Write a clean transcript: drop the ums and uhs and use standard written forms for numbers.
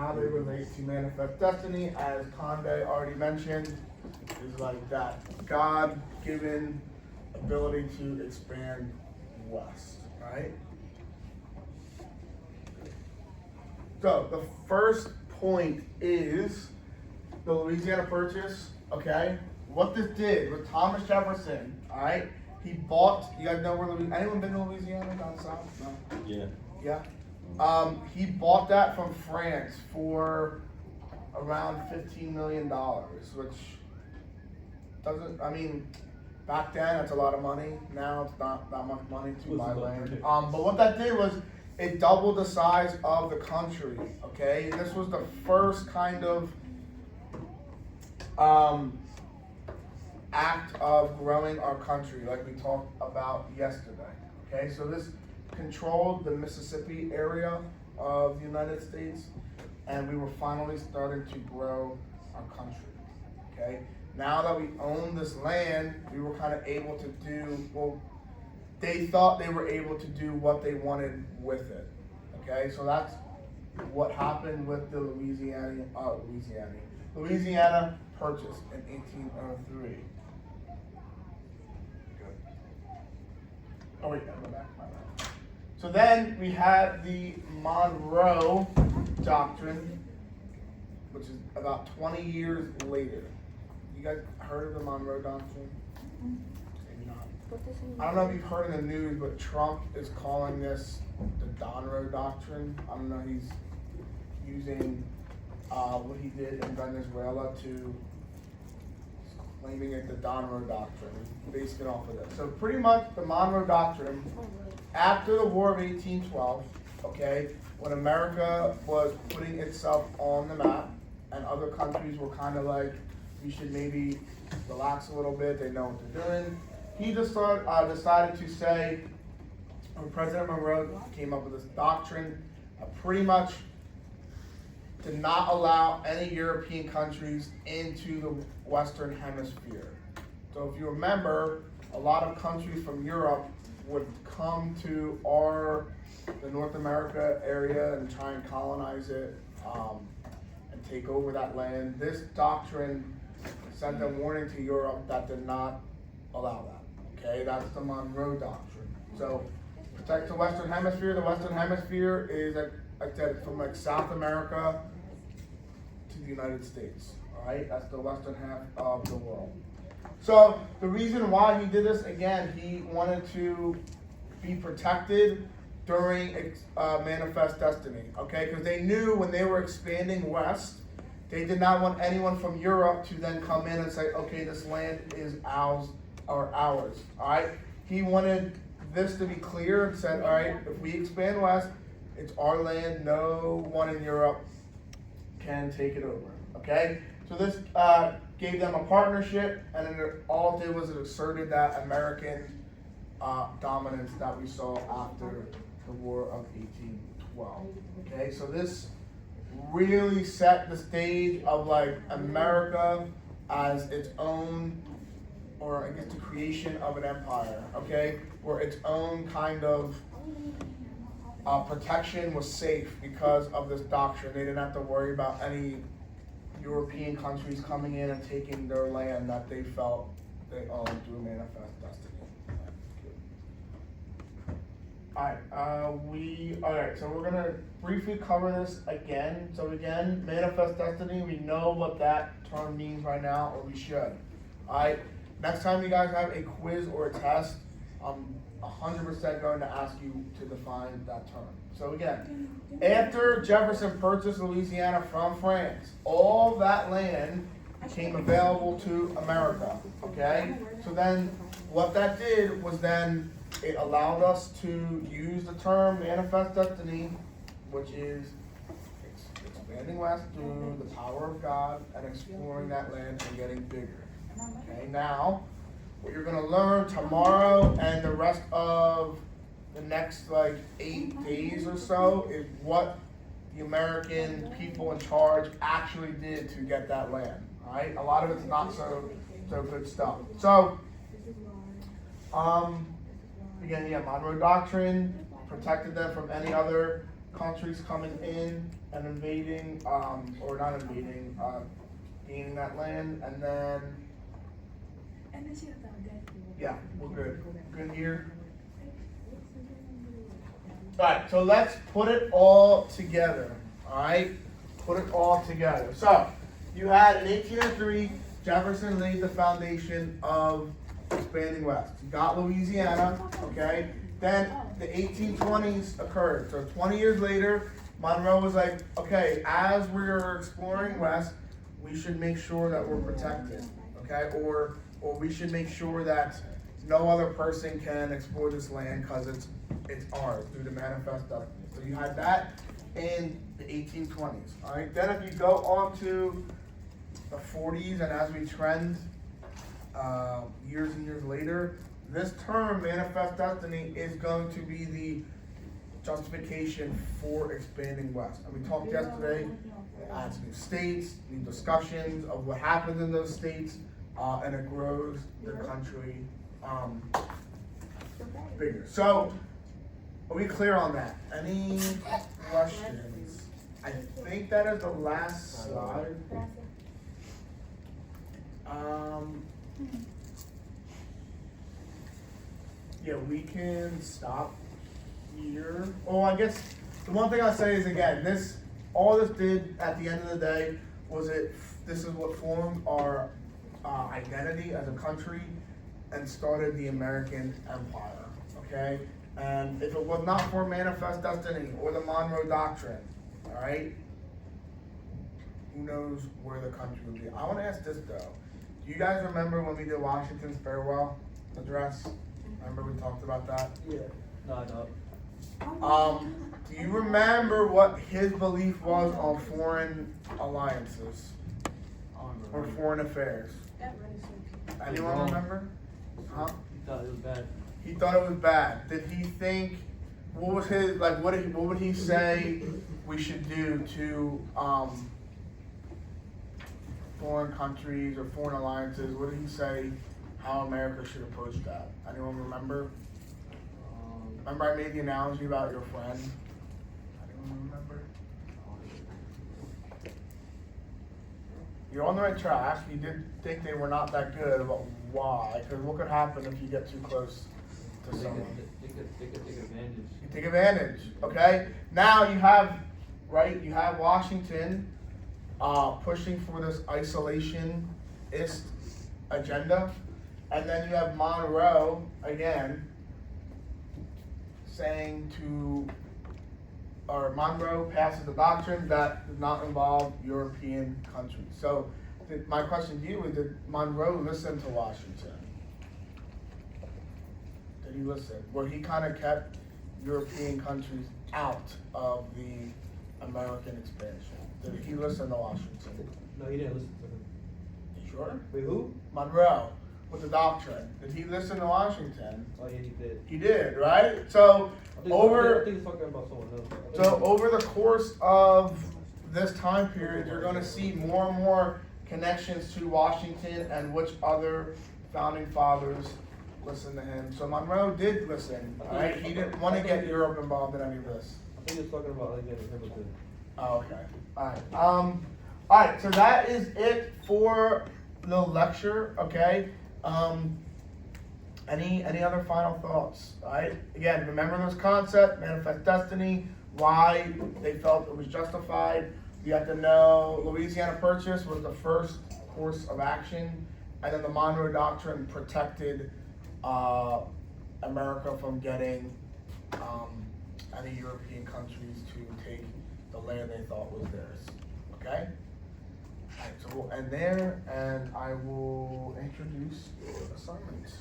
how they relate to manifest destiny, as Conde already mentioned, is like that God-given ability to expand west, right? So the first point is the Louisiana Purchase, okay? What this did with Thomas Jefferson, all right? He bought, you guys know where anyone been to Louisiana down south? No? Yeah. Yeah. He bought that from France for around $15 million, which doesn't, I mean, back then it's a lot of money. Now it's not that much money to buy land. But what that did was it doubled the size of the country, okay? And this was the first kind of act of growing our country, like we talked about yesterday, okay? So this controlled the Mississippi area of the United States, and we were finally starting to grow our country, okay? Now that we own this land, we were kind of able to do, well, they thought they were able to do what they wanted with it, okay? So that's what happened with the Louisiana Purchase in 1803. Oh wait, go back, my bad. So then we had the Monroe Doctrine, which is about 20 years later. You guys heard of the Monroe Doctrine? Maybe not. I don't know if you've heard in the news, but Trump is calling this the Monroe Doctrine. I don't know, he's using what he did in Venezuela to claiming it the Monroe Doctrine, basing it off of this. So pretty much the Monroe Doctrine, after the War of 1812, okay, when America was putting itself on the map and other countries were kind of like, you should maybe relax a little bit, they know what they're doing. He just decided to say, when President Monroe came up with this doctrine, pretty much to not allow any European countries into the Western Hemisphere. So if you remember, a lot of countries from Europe would come to the North America area and try and colonize it and take over that land. This doctrine sent a warning to Europe that did not allow that. Okay, that's the Monroe Doctrine. So protect the Western Hemisphere. The Western Hemisphere is, like I said, from like South America to the United States. All right, that's the western half of the world. So the reason why he did this, again, he wanted to be protected during manifest destiny. Okay, because they knew when they were expanding west, they did not want anyone from Europe to then come in and say, okay, this land is ours or ours. All right, he wanted this to be clear and said, all right, if we expand west, it's our land. No one in Europe can take it over. Okay, so this gave them a partnership, and then all it did was it asserted that American dominance that we saw after the War of 1812. Okay, so this really set the stage of like America as its own, or I guess the creation of an empire. Okay, where its own kind of protection was safe because of this doctrine. They didn't have to worry about any European countries coming in and taking their land that they felt they owned through manifest destiny. Alright, so we're gonna briefly cover this again. So again, manifest destiny, we know what that term means right now, or we should. Alright, next time you guys have a quiz or a test, I'm 100% going to ask you to define that term. So again, after Jefferson purchased Louisiana from France, all that land became available to America, okay? So then what that did was then it allowed us to use the term manifest destiny, which is expanding west through the power of God and exploring that land and getting bigger. Okay, now what you're going to learn tomorrow and the rest of the next like 8 days or so is what the American people in charge actually did to get that land. All right, a lot of it's not so good stuff. So, again, Monroe Doctrine protected them from any other countries coming in and invading, or not invading, gaining that land, and then, yeah, we're good. Good here. Alright, so let's put it all together. Alright? Put it all together. So, you had in 1803, Jefferson laid the foundation of expanding west. You got Louisiana, okay? Then the 1820s occurred. So 20 years later, Monroe was like, okay, as we're exploring west, we should make sure that we're protected, okay? Or we should make sure that no other person can explore this land because it's ours through the manifest destiny. So you had that in the 1820s, all right? Then if you go on to the 40s, and as we trend years and years later, this term, manifest destiny, is going to be the justification for expanding west. And we talked yesterday, it adds new states, new discussions of what happens in those states, and it grows the country bigger. So, are we clear on that? Any questions? I think that is the last slide. Yeah, we can stop here. Oh, I guess the one thing I'll say is, again, all this did at the end of the day was this is what formed our identity as a country and started the American Empire, okay? And if it was not for manifest destiny or the Monroe Doctrine, all right, who knows where the country would be. I want to ask this, though. Do you guys remember when we did Washington's farewell address? Remember we talked about that? Yeah. No, I don't. Do you remember what his belief was on foreign alliances or foreign affairs? Anyone remember? Huh? He thought it was bad. He thought it was bad. Did he think? What was his like? What would he say we should do to foreign countries or foreign alliances? What did he say? How America should approach that? Anyone remember? Remember I made the analogy about your friend? Anyone remember? You're on the right track. You did think they were not that good, but why? Because what could happen if you get too close to someone? They could take advantage. You take advantage, okay? Now you have, right, you have Washington pushing for this isolationist agenda. And then you have Monroe, again, saying Monroe passes the doctrine that does not involve European countries. So my question to you is, did Monroe listen to Washington? Did he listen? Where he kind of kept European countries out of the American expansion? Did he listen to Washington? No, he didn't listen to him. You sure? Wait, who? Monroe. With the doctrine. Did he listen to Washington? Oh yeah, he did. He did, right? So I think he's talking about someone else. So over the course of this time period, you're going to see more and more connections to Washington and which other founding fathers listened to him. So Monroe did listen, right? He didn't want to get Europe involved in any of this. I think he's talking about Alexander Hamilton. Oh, okay. All right. So that is it for the lecture. Okay. Any other final thoughts? All right. Again, remember this concept: manifest destiny. Why they felt it was justified. You have to know Louisiana Purchase was the first course of action, and then the Monroe Doctrine protected America from getting any European countries to take the land they thought was theirs. Okay? Alright, so we'll end there, and I will introduce your assignments.